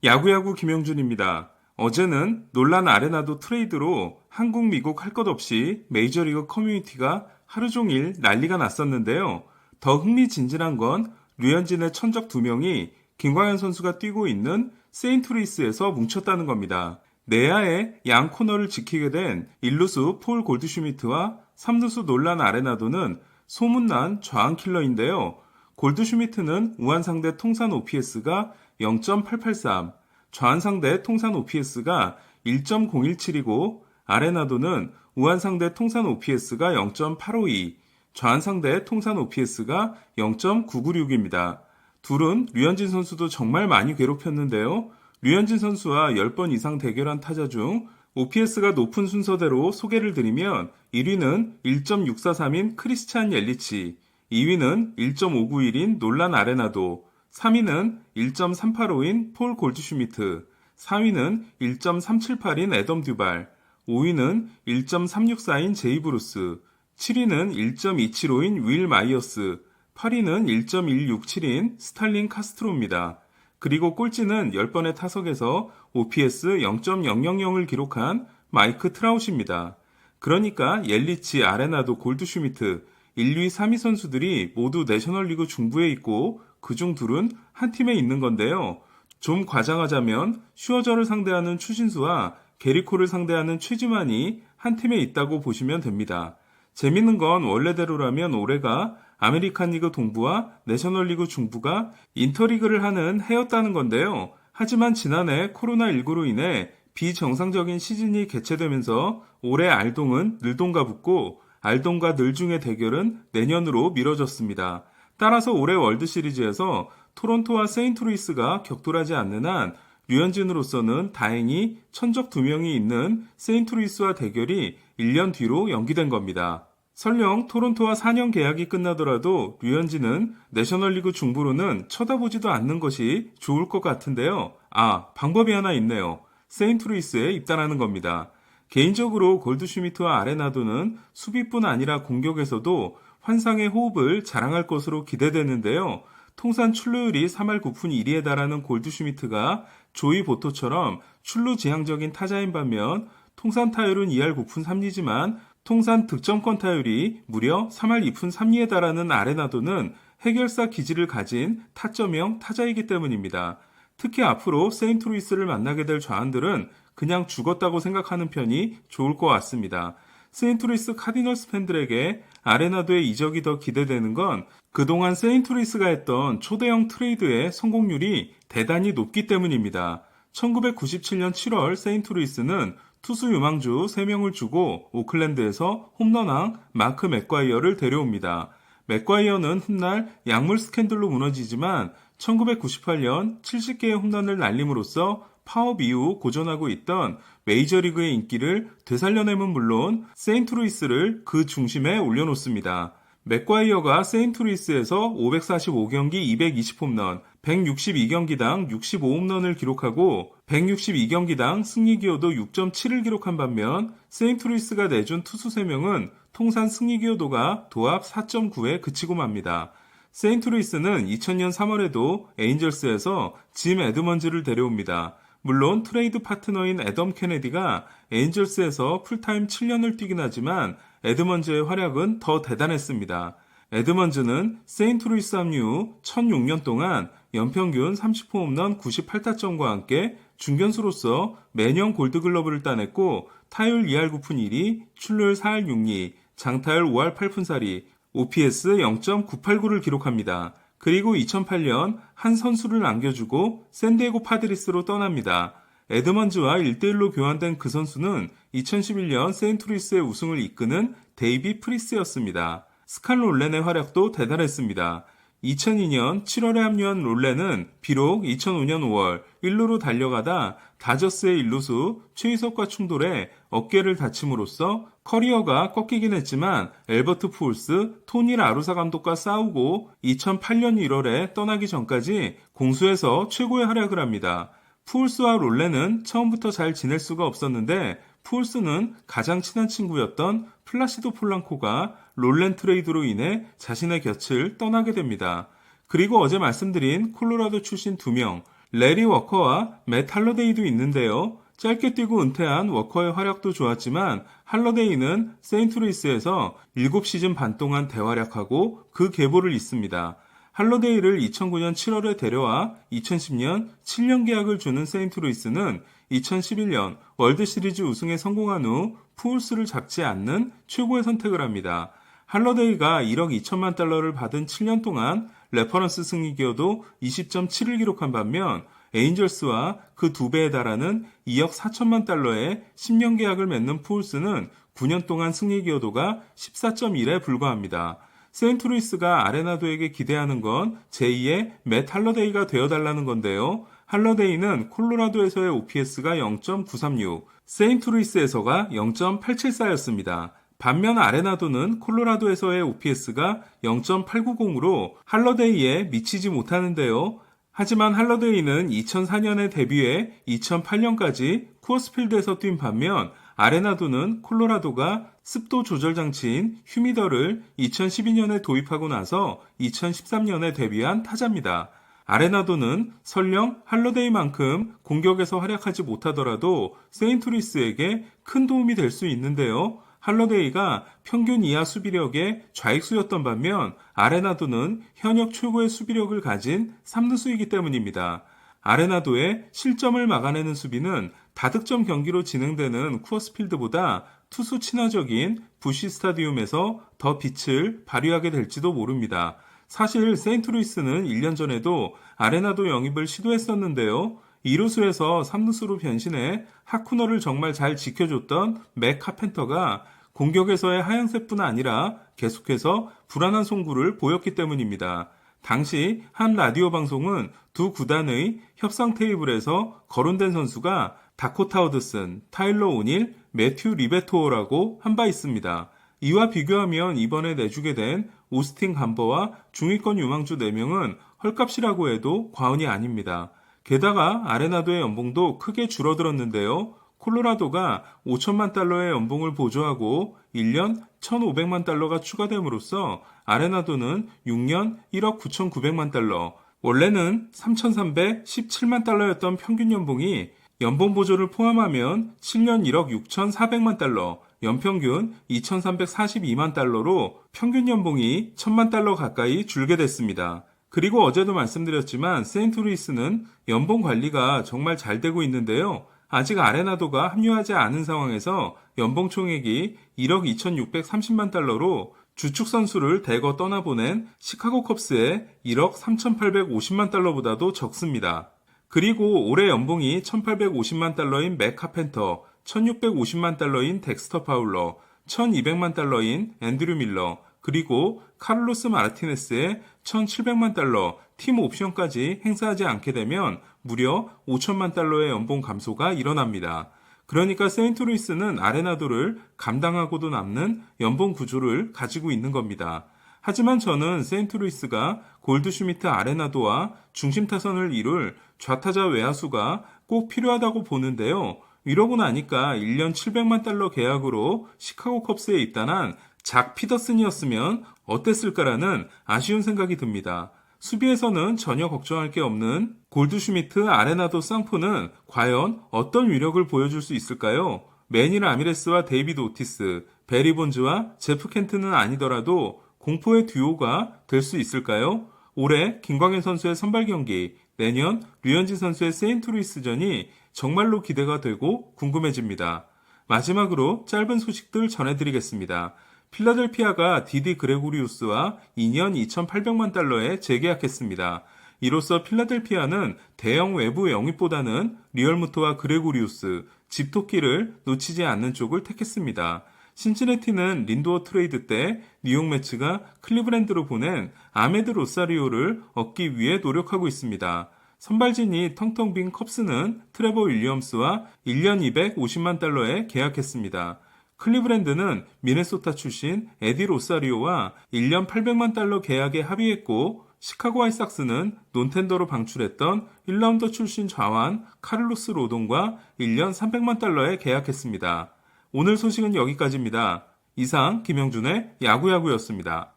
야구야구 김영준입니다. 어제는 논란 아레나도 트레이드로 한국, 미국 할 것 없이 메이저리그 커뮤니티가 하루 종일 난리가 났었는데요. 더 흥미진진한 건 류현진의 천적 2명이 김광현 선수가 뛰고 있는 세인트루이스에서 뭉쳤다는 겁니다. 내야의 양 코너를 지키게 된 1루수 폴 골드슈미트와 3루수 논란 아레나도는 소문난 좌완킬러인데요. 골드슈미트는 우한상대 통산 OPS가 0.883, 좌한상대 통산 OPS가 1.017이고 아레나도는 우한상대 통산 OPS가 0.852, 좌한상대 통산 OPS가 0.996입니다. 둘은 류현진 선수도 정말 많이 괴롭혔는데요. 류현진 선수와 10번 이상 대결한 타자 중 OPS가 높은 순서대로 소개를 드리면 1위는 1.643인 크리스찬 옐리치, 2위는 1.591인 놀란 아레나도, 3위는 1.385인 폴 골드슈미트, 4위는 1.378인 애덤 듀발, 5위는 1.364인 제이 브루스, 7위는 1.275인 윌 마이어스, 8위는 1.167인 스탈린 카스트로입니다. 그리고 꼴찌는 10번의 타석에서 OPS 0.000을 기록한 마이크 트라웃입니다. 그러니까 옐리치, 아레나도, 골드슈미트, 1, 2, 3위 선수들이 모두 내셔널리그 중부에 있고 그중 둘은 한 팀에 있는 건데요. 좀 과장하자면 슈어저를 상대하는 추신수와 게리코를 상대하는 최지만이 한 팀에 있다고 보시면 됩니다. 재밌는 건 원래대로라면 올해가 아메리칸 리그 동부와 내셔널리그 중부가 인터리그를 하는 해였다는 건데요. 하지만 지난해 코로나19로 인해 비정상적인 시즌이 개최되면서 올해 알동은 늘동과 붙고 알동과 늘 중의 대결은 내년으로 미뤄졌습니다. 따라서 올해 월드시리즈에서 토론토와 세인트루이스가 격돌하지 않는 한 류현진으로서는 다행히 천적 2명이 있는 세인트루이스와 대결이 1년 뒤로 연기된 겁니다. 설령 토론토와 4년 계약이 끝나더라도 류현진은 내셔널리그 중부로는 쳐다보지도 않는 것이 좋을 것 같은데요. 방법이 하나 있네요. 세인트루이스에 입단하는 겁니다. 개인적으로 골드슈미트와 아레나도는 수비뿐 아니라 공격에서도 환상의 호흡을 자랑할 것으로 기대되는데요. 통산 출루율이 3할 9푼 1리에 달하는 골드슈미트가 조이 보토처럼 출루지향적인 타자인 반면 통산 타율은 2할 9푼 3리지만 통산 득점권 타율이 무려 3할 2푼 3리에 달하는 아레나도는 해결사 기질을 가진 타점형 타자이기 때문입니다. 특히 앞으로 세인트루이스를 만나게 될 좌완들은 그냥 죽었다고 생각하는 편이 좋을 것 같습니다. 세인트루이스 카디널스 팬들에게 아레나도의 이적이 더 기대되는 건 그동안 세인트루이스가 했던 초대형 트레이드의 성공률이 대단히 높기 때문입니다. 1997년 7월 세인트루이스는 투수 유망주 3명을 주고 오클랜드에서 홈런왕 마크 맥과이어를 데려옵니다. 맥과이어는 훗날 약물 스캔들로 무너지지만 1998년 70개의 홈런을 날림으로써 파업 이후 고전하고 있던 메이저리그의 인기를 되살려내면 물론 세인트루이스를 그 중심에 올려놓습니다. 맥과이어가 세인트루이스에서 545경기 220홈런, 162경기당 65홈런을 기록하고 162경기당 승리 기여도 6.7을 기록한 반면 세인트루이스가 내준 투수 3명은 통산 승리 기여도가 도합 4.9에 그치고 맙니다. 세인트루이스는 2000년 3월에도 에인절스에서 짐 에드먼즈를 데려옵니다. 물론 트레이드 파트너인 애덤 케네디가 에인절스에서 풀타임 7년을 뛰긴 하지만 에드먼즈의 활약은 더 대단했습니다. 에드먼즈는 세인트루이스 합류 후 1006년 동안 연평균 30호 홈런 98타점과 함께 중견수로서 매년 골드글러브를 따냈고 타율 2할 9푼 1리, 출루율 4할 6리, 장타율 5할 8푼 4리, OPS 0.989를 기록합니다. 그리고 2008년 한 선수를 남겨주고 샌디에고 파드리스로 떠납니다. 에드먼즈와 1대1로 교환된 그 선수는 2011년 세인트루이스의 우승을 이끄는 데이비 프리스였습니다. 스칼 롤렌의 활약도 대단했습니다. 2002년 7월에 합류한 롤렌은 비록 2005년 5월 1루로 달려가다 다저스의 1루수 최희석과 충돌해 어깨를 다침으로써 커리어가 꺾이긴 했지만 엘버트 푸올스, 토니 라루사 감독과 싸우고 2008년 1월에 떠나기 전까지 공수에서 최고의 활약을 합니다. 푸올스와 롤렌은 처음부터 잘 지낼 수가 없었는데 푸올스는 가장 친한 친구였던 플라시도 폴랑코가 롤렌 트레이드로 인해 자신의 곁을 떠나게 됩니다. 그리고 어제 말씀드린 콜로라도 출신 2명, 레리 워커와 맷 할러데이도 있는데요. 짧게 뛰고 은퇴한 워커의 활약도 좋았지만 할러데이는 세인트루이스에서 7시즌 반 동안 대활약하고 그 계보를 잇습니다. 할러데이를 2009년 7월에 데려와 2010년 7년 계약을 주는 세인트루이스는 2011년 월드시리즈 우승에 성공한 후 푸울스를 잡지 않는 최고의 선택을 합니다. 할러데이가 1억 2천만 달러를 받은 7년 동안 레퍼런스 승리 기여도 20.7을 기록한 반면 에인절스와 그 2배에 달하는 2억 4천만 달러의 10년 계약을 맺는 푸울스는 9년 동안 승리 기여도가 14.1에 불과합니다. 세인트루이스가 아레나도에게 기대하는 건 제2의 맷 할러데이가 되어달라는 건데요. 할러데이는 콜로라도에서의 OPS가 0.936, 세인트루이스에서가 0.874였습니다. 반면 아레나도는 콜로라도에서의 OPS가 0.890으로 할러데이에 미치지 못하는데요. 하지만 할러데이는 2004년에 데뷔해 2008년까지 쿠어스필드에서 뛴 반면 아레나도는 콜로라도가 습도 조절 장치인 휴미더를 2012년에 도입하고 나서 2013년에 데뷔한 타자입니다. 아레나도는 설령 할러데이만큼 공격에서 활약하지 못하더라도 세인트루이스에게 큰 도움이 될 수 있는데요. 할러데이가 평균 이하 수비력의 좌익수였던 반면 아레나도는 현역 최고의 수비력을 가진 3루수이기 때문입니다. 아레나도의 실점을 막아내는 수비는 다득점 경기로 진행되는 쿠어스필드보다 투수 친화적인 부시 스타디움에서 더 빛을 발휘하게 될지도 모릅니다. 사실 세인트루이스는 1년 전에도 아레나도 영입을 시도했었는데요. 2루수에서 3루수로 변신해 하쿠너를 정말 잘 지켜줬던 맥 카펜터가 공격에서의 하향세뿐 아니라 계속해서 불안한 송구를 보였기 때문입니다. 당시 한 라디오 방송은 두 구단의 협상 테이블에서 거론된 선수가 다코타 허드슨, 타일러 오닐, 매튜 리베토어라고 한 바 있습니다. 이와 비교하면 이번에 내주게 된 오스틴 감버와 중위권 유망주 4명은 헐값이라고 해도 과언이 아닙니다. 게다가 아레나도의 연봉도 크게 줄어들었는데요. 콜로라도가 5천만 달러의 연봉을 보조하고 1년 1,500만 달러가 추가됨으로써 아레나도는 6년 1억 9,900만 달러, 원래는 3,317만 달러였던 평균 연봉이 연봉 보조를 포함하면 7년 1억 6,400만 달러, 연평균 2,342만 달러로 평균 연봉이 1,000만 달러 가까이 줄게 됐습니다. 그리고 어제도 말씀드렸지만 세인트루이스는 연봉 관리가 정말 잘 되고 있는데요. 아직 아레나도가 합류하지 않은 상황에서 연봉 총액이 1억 2,630만 달러로 주축 선수를 대거 떠나보낸 시카고 컵스의 1억 3,850만 달러보다도 적습니다. 그리고 올해 연봉이 1,850만 달러인 맥 카펜터, 1,650만 달러인 덱스터 파울러, 1,200만 달러인 앤드류 밀러, 그리고 카를로스 마르티네스의 1,700만 달러 팀 옵션까지 행사하지 않게 되면 무려 5천만 달러의 연봉 감소가 일어납니다. 그러니까 세인트루이스는 아레나도를 감당하고도 남는 연봉 구조를 가지고 있는 겁니다. 하지만 저는 세인트루이스가 골드슈미트 아레나도와 중심 타선을 이룰 좌타자 외야수가 꼭 필요하다고 보는데요. 이러고 나니까 1년 700만 달러 계약으로 시카고 컵스에 입단한 작 피더슨이었으면 어땠을까라는 아쉬운 생각이 듭니다. 수비에서는 전혀 걱정할 게 없는 골드슈미트 아레나도 쌍포는 과연 어떤 위력을 보여줄 수 있을까요? 매니 라미레스와 데이비드 오티스, 베리 본즈와 제프 켄트는 아니더라도 공포의 듀오가 될 수 있을까요? 올해 김광현 선수의 선발 경기, 내년 류현진 선수의 세인트루이스전이 정말로 기대가 되고 궁금해집니다. 마지막으로 짧은 소식들 전해드리겠습니다. 필라델피아가 디디 그레고리우스와 2년 2,800만 달러에 재계약했습니다. 이로써 필라델피아는 대형 외부 영입보다는 리얼무트와 그레고리우스, 집토끼를 놓치지 않는 쪽을 택했습니다. 신시내티는 린도어 트레이드 때 뉴욕 매츠가 클리브랜드로 보낸 아메드 로사리오를 얻기 위해 노력하고 있습니다. 선발진이 텅텅 빈 컵스는 트레버 윌리엄스와 1년 250만 달러에 계약했습니다. 클리브랜드는 미네소타 출신 에디 로사리오와 1년 800만 달러 계약에 합의했고 시카고 화이삭스는 논텐더로 방출했던 1라운더 출신 좌완 카를로스 로돈과 1년 300만 달러에 계약했습니다. 오늘 소식은 여기까지입니다. 이상 김영준의 야구야구였습니다.